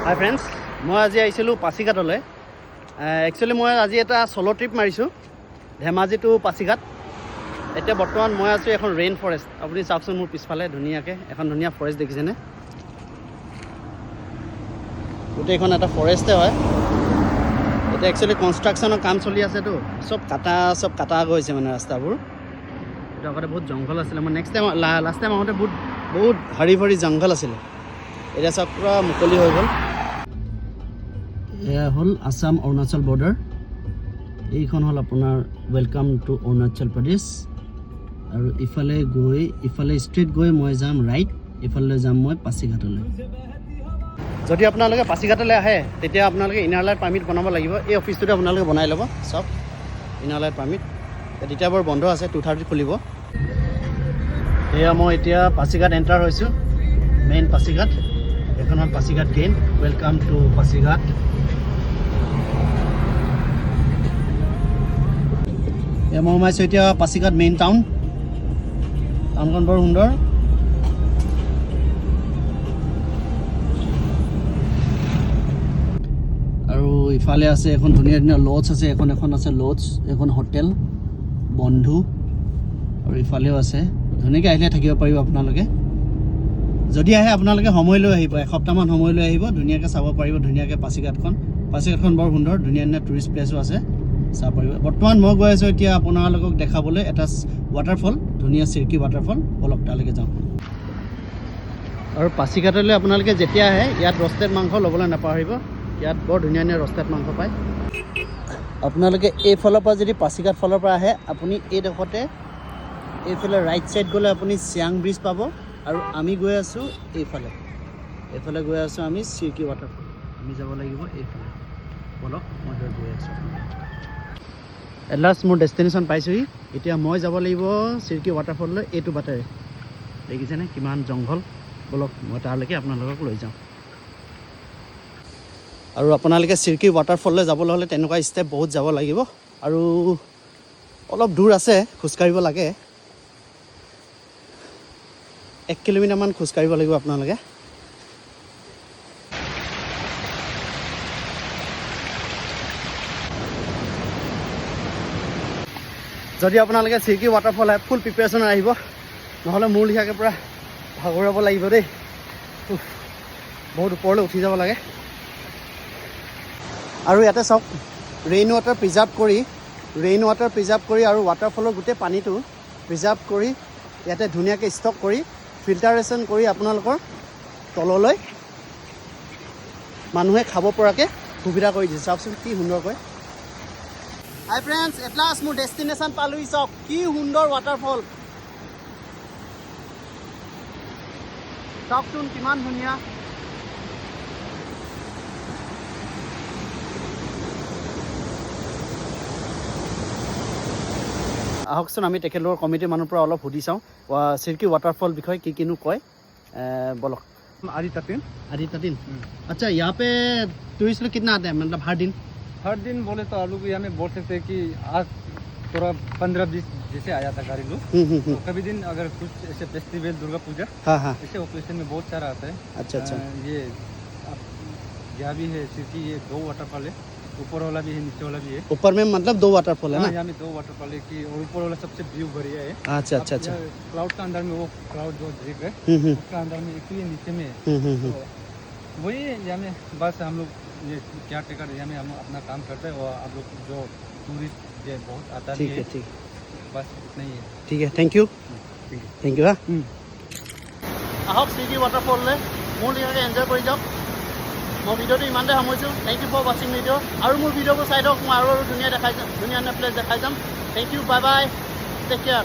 হাই friends, মই আজি আহিছিলোঁ পাছিঘাটলৈ। একচুৱেলি মই আজি এটা চ'ল' ট্ৰিপ মাৰিছোঁ ধেমাজি টু পাছিঘাট। এতিয়া বৰ্তমান মই আছোঁ এখন ৰেইন ফৰেষ্ট। আপুনি চাওকচোন মোৰ পিছফালে ধুনীয়াকৈ এখন ধুনীয়া ফৰেষ্ট দেখিছেনে? গোটেইখন এটা ফৰেষ্টে হয়। এতিয়া একচুৱেলি কনষ্ট্ৰাকশ্যনৰ কাম চলি আছেতো, চব কাটা গৈছে মানে ৰাস্তাবোৰ। এতিয়া আগতে বহুত জংঘল আছিলে। মই লাষ্ট টাইম আহোঁতে বহুত হাৰি ভৰি জংঘল আছিলে। এতিয়া চব পূৰা মুকলি হৈ গ'ল। এয়া হ'ল আছাম অৰুণাচল বৰ্ডাৰ। এইখন হ'ল আপোনাৰ ৱেলকাম টু অৰুণাচল প্ৰদেশ। আৰু ইফালে ষ্ট্ৰেইট গৈ মই যাম ৰাইট, ইফালে যাম মই পাছিঘাটলৈ। যদি আপোনালোকে পাছিঘাটলৈ আহে তেতিয়া আপোনালোকে ইনাৰ লাইট পাৰ্মিট বনাব লাগিব। এই অফিচটোতে আপোনালোকে বনাই ল'ব চব ইনাৰ লাইট পাৰ্মিট। তেতিয়া বাৰু বন্ধ আছে, 2:30 খুলিব। এয়া মই এতিয়া পাছিঘাট এণ্টাৰ হৈছোঁ, মেইন পাছিঘাট। এখন হ'ল Pasighat gain, welcome to Pasighat. মই সোমাইছোঁ এতিয়া পাছিঘাট মেইন টাউনখন বৰ সুন্দৰ। আৰু ইফালে আছে এখন ধুনীয়া ধুনীয়া লজ আছে, এখন আছে লজ, এখন হোটেল বন্ধু। আৰু ইফালেও আছে, ধুনীয়াকৈ আহিলে থাকিব পাৰিব আপোনালোকে। যদি আহে আপোনালোকে সময় লৈ আহিব, এসপ্তাহমান সময় লৈ আহিব, ধুনীয়াকৈ চাব পাৰিব ধুনীয়াকৈ পাছিঘাটখন বৰ সুন্দৰ। ধুনীয়া ধুনীয়া টুৰিষ্ট প্লেচো আছে, চাব পাৰিব। বৰ্তমান মই গৈ আছোঁ এতিয়া আপোনালোকক দেখাবলৈ এটা ৱাটাৰফল, ধুনীয়া চিৰকি ৱাটাৰফল। বলক তালৈকে যাওঁ। আৰু পাছিঘাটলৈ আপোনালোকে যেতিয়া আহে ইয়াত ৰষ্টেড মাংস ল'বলৈ নাপাহৰিব। ইয়াত বৰ ধুনীয়া ধুনীয়া ৰষ্টেড মাংস পায়। আপোনালোকে এইফালৰ পৰা যদি পাছিঘাট ফালৰ পৰা আহে, আপুনি এইডোখৰতে এইফালে ৰাইট ছাইড গ'লে আপুনি চিয়াং ব্ৰিজ পাব। আৰু আমি গৈ আছোঁ এইফালে গৈ আছোঁ আমি চিৰকি ৱাটাৰফল। আমি যাব লাগিব এইফালে। বলক মই গৈ আছোঁ। এট লাষ্ট মোৰ ডেষ্টিনেশ্যন পাইছোঁহি। এতিয়া মই যাব লাগিব চিৰকি ৱাটাৰফললৈ এইটো বাটেৰে। দেখিছেনে কিমান জংঘল? বলক মই তালৈকে আপোনালোকক লৈ যাওঁ। আৰু আপোনালোকে চিৰকি ৱাটাৰফললৈ যাবলৈ হ'লে তেনেকুৱা ষ্টেপ বহুত যাব লাগিব। আৰু অলপ দূৰ আছে, খোজকাঢ়িব লাগে। 1 কিলোমিটাৰমান খোজকাঢ়িব লাগিব আপোনালোকে। যদি আপোনালোকে চিৰকি ৱাটাৰফল আহে ফুল প্ৰিপেৰেশ্যনত আহিব, নহ'লে মোৰ লিখাকৈ পূৰা ভাগৰাব লাগিব দেই। বহুত ওপৰলৈ উঠি যাব লাগে। আৰু ইয়াতে চাওক, ৰেইন ৱাটাৰ প্ৰিজাৰ্ভ কৰি আৰু ৱাটাৰফলৰ গোটেই পানীটো প্ৰিজাৰ্ভ কৰি ইয়াতে ধুনীয়াকৈ ষ্টক কৰি ফিল্টাৰেশ্যন কৰি আপোনালোকৰ তললৈ মানুহে খাব পৰাকৈ সুবিধা কৰি দিছে। চাওকচোন কি সুন্দৰকৈ। হাই ফ্ৰেণ্ডছ, এট লাষ্ট মোৰ ডেষ্টিনেশ্যন পালোহি। চাওক কি সুন্দৰ ৱাটাৰফল, চাওকচোন কিমান ধুনীয়া। আহকচোন আমি তেখেতলোকৰ কমিটিৰ মানুহৰ পৰা অলপ সুধি চাওঁ চিৰকি ৱাটাৰফল বিষয়ে কিনো কয়। বলক। आदि तटीन। अच्छा, यहाँ पे टूरिस्ट लोग कितना आते हैं, मतलब हर दिन बोले तो आप लोग यहाँ में बोल सकते हैं कि आज थोड़ा 15-20 जैसे आया था गाड़ी लोग। तो कभी दिन अगर कुछ ऐसे फेस्टिवल दुर्गा पूजा ऐसे ओकेजन में बहुत सारा आता है। अच्छा। ये यहाँ भी है सिरकी, ये 2 वाटरफॉल है, ऊपर वाला भी है नीचे वाला भी है। ऊपर में मतलब 2 वाटरफॉल है ना? यहाँ में 2 वाटरफॉल है कि और ऊपर वाला सबसे व्यू बढ़िया है। अच्छा। क्लाउड का अंदर में वो क्लाउड जो दिख है उसका अंदर में एक ही नीचे में है। तो वही यहाँ में बस हम लोग ये क्या टिकट यहाँ में हम अपना काम करते हैं और आप लोग जो टूरिस्ट ये बहुत आता है। ठीक बस इतना ही है। ठीक है, थैंक यू। আহক চিৰকি ৱাটাৰফললৈ, মোৰ লিখাকৈ এনজয় কৰি যাওক। মই ভিডিঅ'টো ইমানতে সামৰিছোঁ। থেংক ইউ ফৰ ৱাচিং ভিডিঅ'। আৰু মোৰ ভিডিঅ'বোৰ চাই দিয়ক, মই আৰু ধুনীয়া প্লেচ দেখাই যাম। Thank you, bye bye, take care.